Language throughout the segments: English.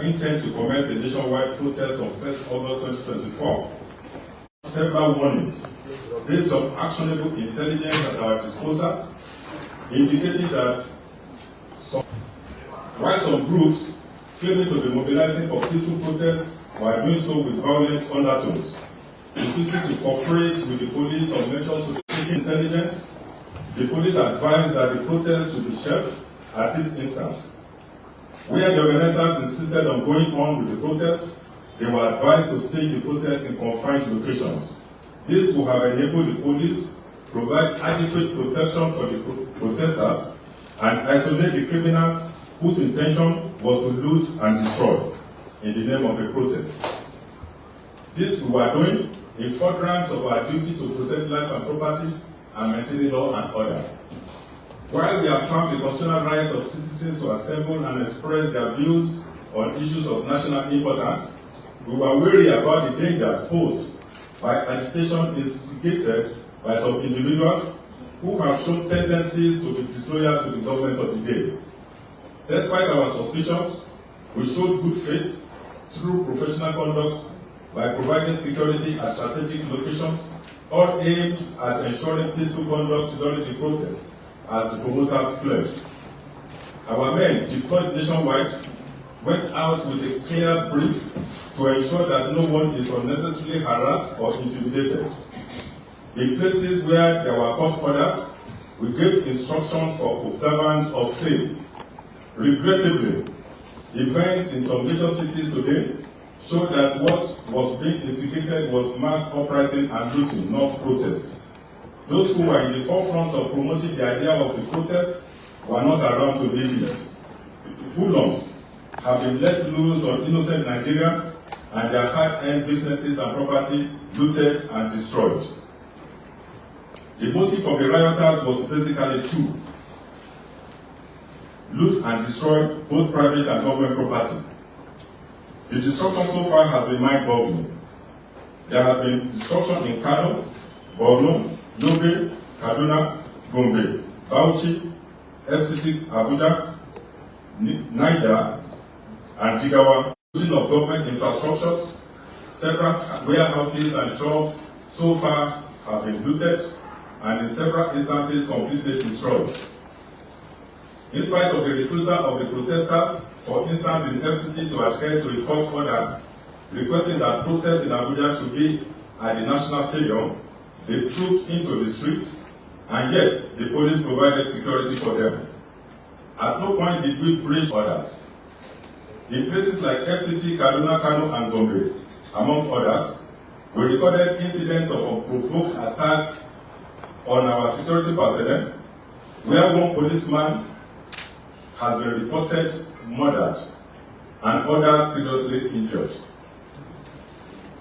their intent to commence a nationwide protest on 1st August 2024. Several warnings based on actionable intelligence at our disposal, indicating that while some groups claiming to be mobilizing for peaceful protests while doing so with violent undertones, refusing to cooperate with the police on measures to take intelligence, the police advised that the protest should be shelved at this instant. Where the organizers insisted on going on with the protest, they were advised to stage the protest in confined locations. This would have enabled the police to provide adequate protection for the protesters and isolate the criminals whose intention was to loot and destroy in the name of a protest. This we were doing in furtherance of our duty to protect lives and property and maintain law and order. While we affirm the constitutional rights of citizens to assemble and express their views on issues of national importance, we were wary about the dangers posed by agitation instigated by some individuals who have shown tendencies to be disloyal to the government of the day. Despite our suspicions, we showed good faith through professional conduct by providing security at strategic locations, all aimed at ensuring peaceful conduct during the protest, as the promoters pledged. Our men, deployed nationwide, went out with a clear brief to ensure that no one is unnecessarily harassed or intimidated. In places where there were court orders, we gave instructions for observance of same. Regrettably, events in some major cities today show that what was being instigated was mass uprising and looting, not protest. Those who were in the forefront of promoting the idea of the protest were not around to lead it. Hoodlums have been let loose on innocent Nigerians and their hard-earned businesses and property looted and destroyed. The motive of the rioters was basically two: loot and destroy both private and government property. The destruction so far has been mind-boggling. There has been destruction in Kano, Borno, Yobe, Kaduna, Gombe, Bauchi, FCT, Abuja, Niger, and Jigawa. Looting of government infrastructures, several warehouses and shops so far have been looted and in several instances completely destroyed. In spite of the refusal of the protesters, for instance in FCT, to adhere to a court order requesting that protests in Abuja should be at the National Stadium, they trooped into the streets, and yet the police provided security for them. At no point did we breach orders. In places like FCT, Kaduna, Kano, and Gombe, among others, we recorded incidents of unprovoked attacks on our security personnel, where one policeman has been reported murdered and others seriously injured.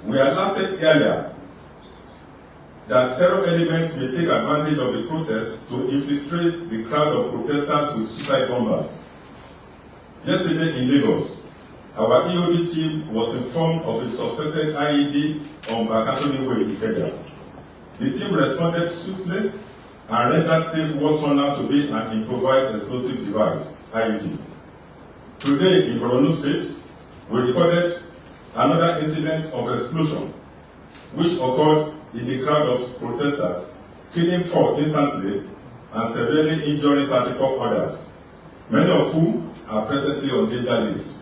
We alerted earlier that terror elements may take advantage of the protest to infiltrate the crowd of protesters with suicide bombers. Yesterday in Lagos, our EOD team was informed of a suspected IED on Bakatoni Way in Ikeja. The team responded swiftly and rendered safe what turned out to be an improvised explosive device, IED. Today in Borno State, we recorded another incident of explosion, which occurred in the crowd of protesters, killing 4 instantly and severely injuring 34 others, many of whom are presently on danger list.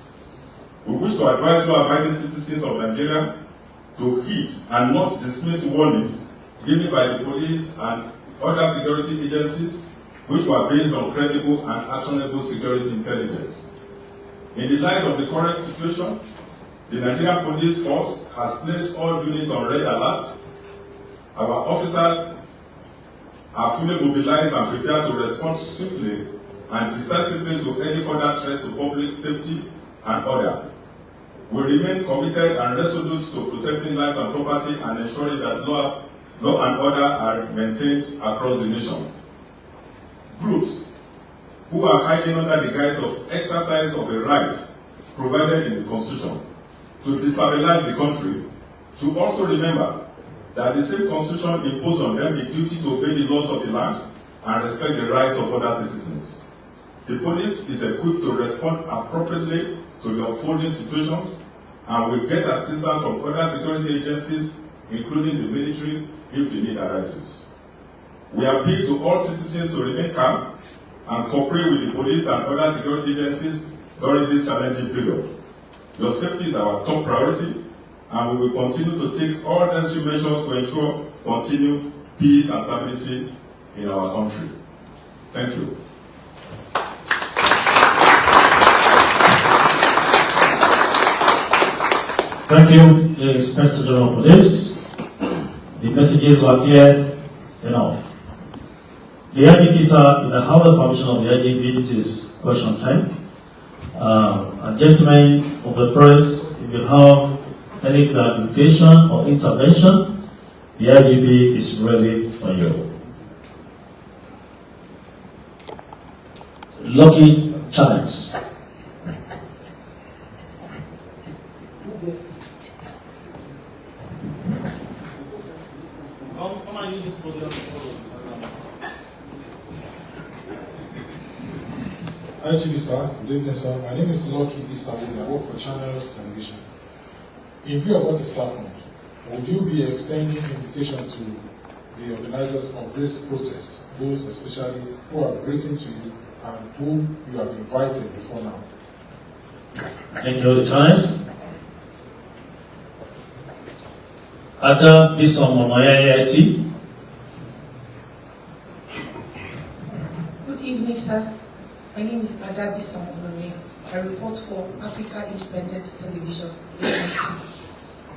We wish to advise law-abiding citizens of Nigeria to heed and not dismiss warnings given by the police and other security agencies, which were based on credible and actionable security intelligence. In the light of the current situation, the Nigerian Police Force has placed all units on red alert. Our officers are fully mobilized and prepared to respond swiftly and decisively to any further threats to public safety and order. We remain committed and resolute to protecting lives and property and ensuring that law and order are maintained across the nation. Groups who are hiding under the guise of exercise of a right provided in the Constitution to destabilize the country should also remember that the same Constitution imposed on them the duty to obey the laws of the land and respect the rights of other citizens. The police is equipped to respond appropriately to the unfolding situations and will get assistance from other security agencies, including the military, if the need arises. We appeal to all citizens to remain calm and cooperate with the police and other security agencies during this challenging period. Your safety is our top priority, and we will continue to take all necessary measures to ensure continued peace and stability in our country. Thank you. Thank you, Inspector General of Police. The messages were clear enough. The IGP, sir, in the humble permission of the IGP, this is question time. And gentlemen of the press, if you have any clarification or intervention, the IGP is ready for you. Lucky chance. Come and use this podium. IGP, sir. Good evening, sir. My name is Lucky Isawudi. I work for Channels Television. In view of what has happened, would you be extending invitation to the organizers of this protest, those especially who are written to you and who you have invited before now? Thank you, the chance. Ada Bisom Moyayati. Good evening, sirs. My name is Ada Bisom Moyayati. I report for Africa Independent Television, AIT.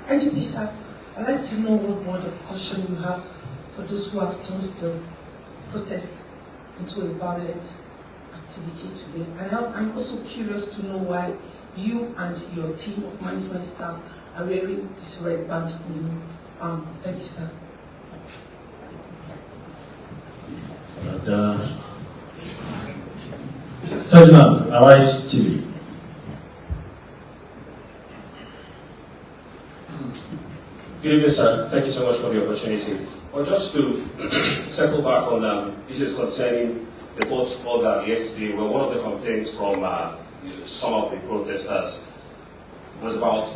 IGP, sir, I'd like to know what word of caution you have for those who have turned the protest into a violent activity today. And I'm also curious to know why you and your team of management staff are wearing this red band on your arm. Thank you, sir. Ferdinand, Arise TV. Good evening, sir. Thank you so much for the opportunity. Well, just to circle back on issues concerning the court's order yesterday, well, one of the complaints from some of the protesters was about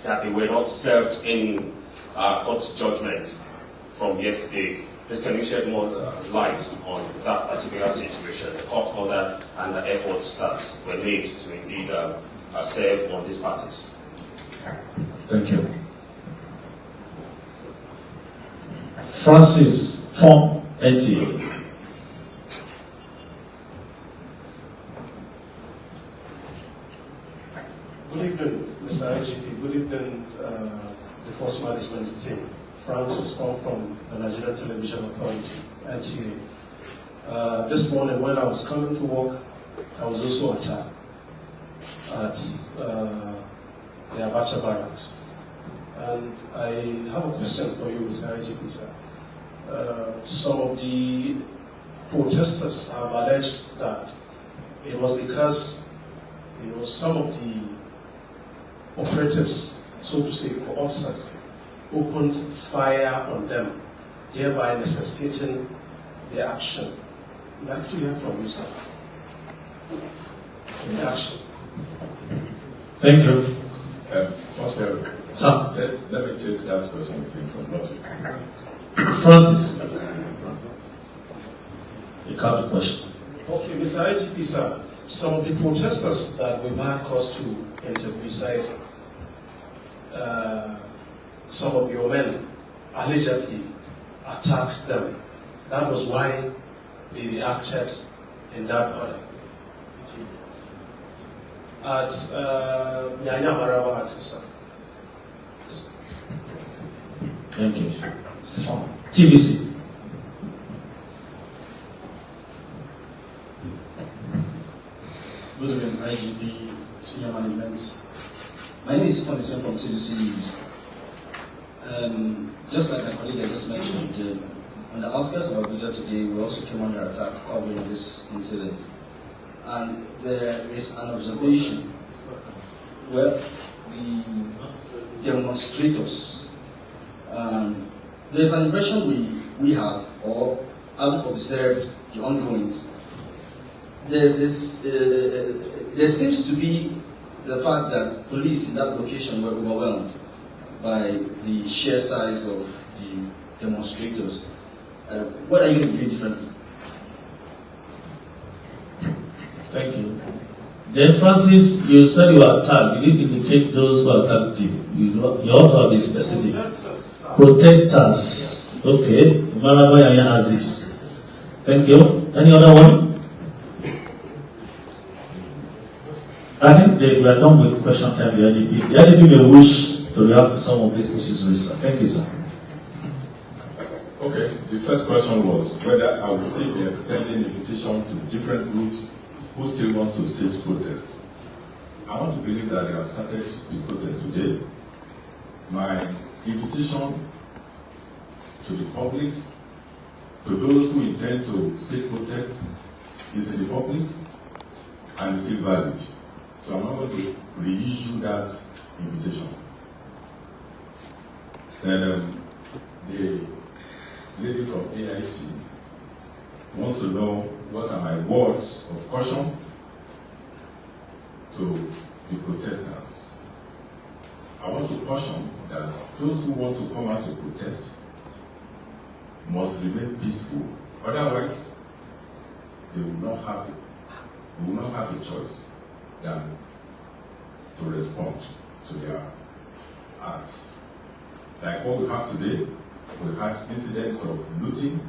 that they were not served any court judgment from yesterday. Please, can you shed more light on that particular situation, the court order and the efforts that were made to indeed serve on these parties? Thank you. Francis from NTA. Good evening, Mr. IGP. Good evening, the Force Management team. Francis from the Nigerian Television Authority, NTA. This morning when I was coming to work, I was also attacked at the Abacha barracks. And I have a question for you, Mr. IGP, sir. Some of the protesters have alleged that it was because, some of the operatives, so to say, or officers, opened fire on them, thereby necessitating their action. I'd like to hear from you, sir. The action. Thank you. First, Sir. let me take that question again from Logic. Francis. You have the question. Okay, Mr. IGP, sir, some of the protesters that we've had cause to interview said some of your men allegedly attacked them. That was why they reacted in that order. At Nyanya Maraba access, sir. Thank you. Stefan. TVC. Good evening, IGP, Senior Management. My name is Stefan from TVC News. Just like my colleague has just mentioned, on the outskirts of Abuja today, we also came under attack covering this incident. And there is an observation where the demonstrators, there's an impression we have, or have observed the ongoings. There's this, there seems to be the fact that police in that location were overwhelmed by the sheer size of the demonstrators. What are you going to do differently? Thank you. Then Francis, you said you were attacked. You didn't indicate those who attacked you. You ought to have been specific. Protesters. Okay. Malabaya Aziz. Thank you. Any other one? I think we are done with question time, the IGP. The IGP may wish to react to some of these issues, sir. Thank you, sir. Okay, the first question was whether I would still be extending invitation to different groups who still want to stage protest. I want to believe that they have started the protest today. My invitation to the public, to those who intend to stage protest, is in the public and is still valid. So I'm not going to reissue that invitation. Then the lady from AIT wants to know what are my words of caution to the protesters. I want to caution that those who want to come out to protest must remain peaceful. Otherwise, they will not have a choice than to respond to their acts. Like what we have today, we had incidents of looting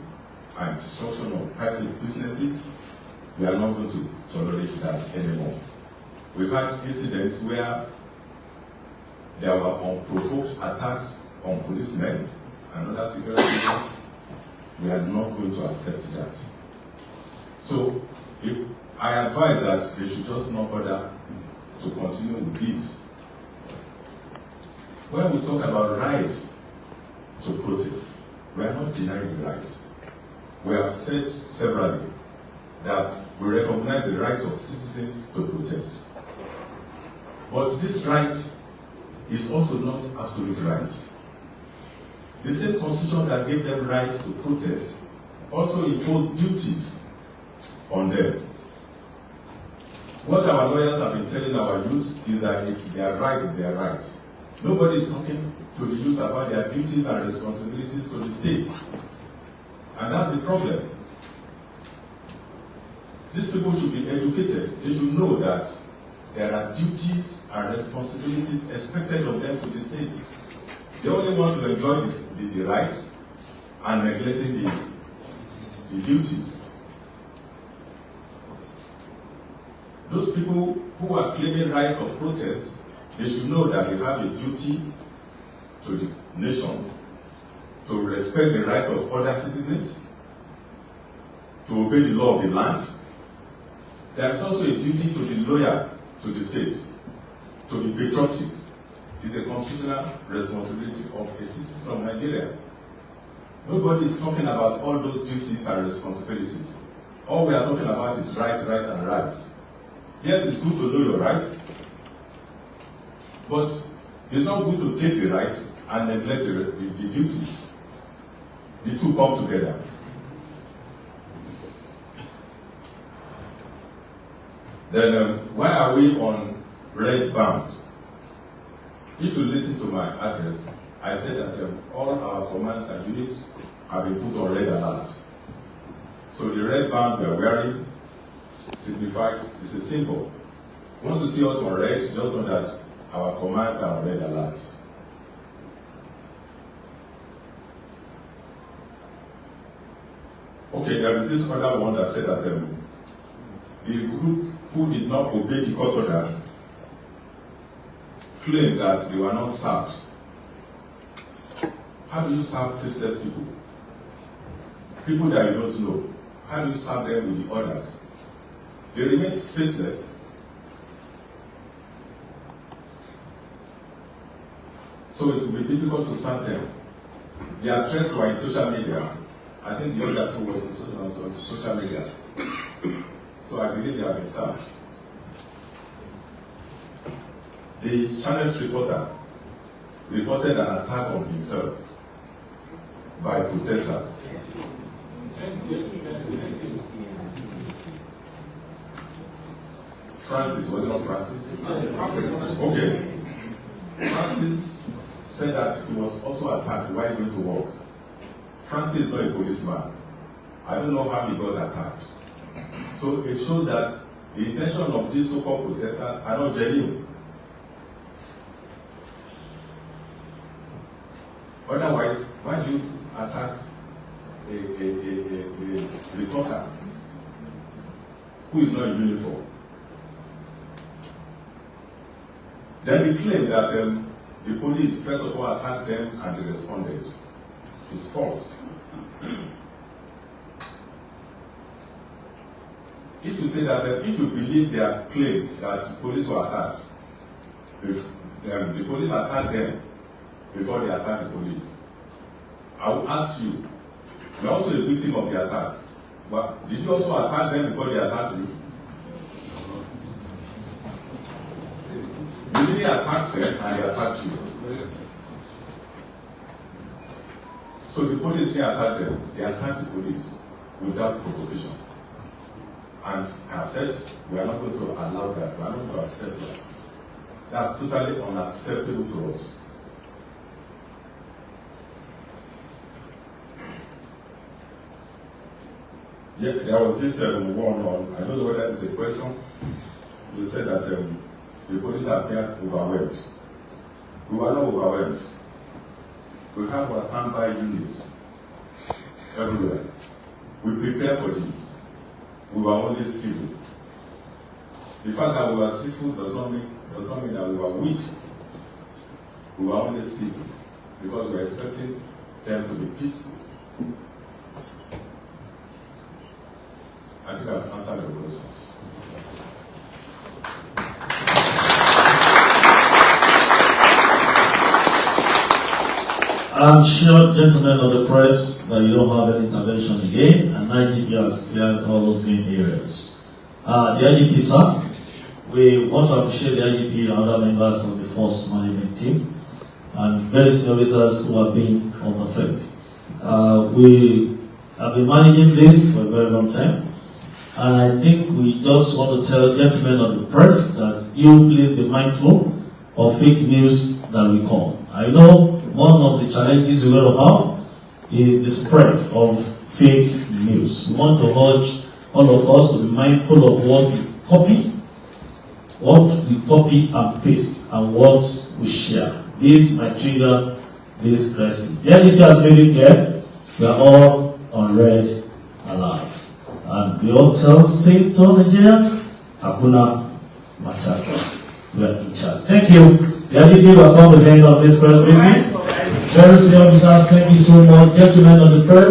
and destruction of private businesses. We are not going to tolerate that anymore. We've had incidents where there were unprovoked attacks on policemen and other security agents. We are not going to accept that. So, I advise that they should just not bother to continue with this. When we talk about rights to protest, we are not denying the rights. We have said severally that we recognize the rights of citizens to protest. But this right is also not absolute right. The same constitution that gave them rights to protest also imposed duties on them. What our lawyers have been telling our youth is that it's their right, it's their right. Nobody is talking to the youth about their duties and responsibilities to the state. And that's the problem. These people should be educated. They should know that there are duties and responsibilities expected of them to the state. They only want to enjoy the rights and neglecting the duties. Those people who are claiming rights of protest, they should know that they have a duty to the nation to respect the rights of other citizens, to obey the law of the land. There is also a duty to be loyal to the state, to be patriotic. It's a constitutional responsibility of a citizen of Nigeria. Nobody is talking about all those duties and responsibilities. All we are talking about is rights, rights, and rights. Yes, it's good to know your rights, but it's not good to take the rights and neglect the duties. The two come together. Then why are we on red band? If you listen to my address, I said that all our commands and units have been put on red alert. So the red band we are wearing signifies, it's a symbol. Once you see us on red, just know that our commands are on red alert. Okay, there is this other one that said that the group who did not obey the court order claimed that they were not served. How do you serve faceless people? People that you don't know. How do you serve them with the orders? They remain faceless. So it will be difficult to serve them. Their threats were in social media. I think the other two was on social media. So I believe they have been served. The channel's reporter reported an attack on himself by protesters. Francis, was it not Francis? Okay. Francis said that he was also attacked while going to work. Francis is not a policeman. I don't know how he got attacked. So it shows that the intention of these so-called protesters are not genuine. Otherwise, why do you attack a reporter who is not in uniform? Then they claim that the police first of all attacked them and they responded. It's false. If you say that, if you believe their claim that the police were attacked, if the police attacked them before they attacked the police, I will ask you, you are also a victim of the attack, but did you also attack them before they attacked you? You really attacked them and they attacked you. So the police didn't attack them, they attacked the police without provocation. And I have said, we are not going to allow that, we are not going to accept that. That's totally unacceptable to us. Yeah, there was this one on, I don't know whether it's a question. You said that the police appeared overwhelmed. We were not overwhelmed. We have our standby units everywhere. We prepare for this. We were only civil. The fact that we were civil does not mean that we were weak. We were only civil because we were expecting them to be peaceful. I think I've answered the questions. I'm sure, gentlemen of the press, that you don't have any intervention again, and IGP has cleared all those main areas. The IGP, sir, we want to appreciate the IGP and other members of the force management team, and very senior officers who have been on the field. We have been managing this for a very long time, and I think we just want to tell gentlemen of the press that you please be mindful of fake news that we call. I know one of the challenges we're going to have is the spread of fake news. We want to urge all of us to be mindful of what we copy and paste, and what we share. This might trigger this crisis. The IGP has made it clear we are all on red alert. And we all say to Nigerians, Hakuna Matata. We are in charge. Thank you. The IGP will come to the end of this press briefing. Very senior officers, thank you so much. Gentlemen of the press.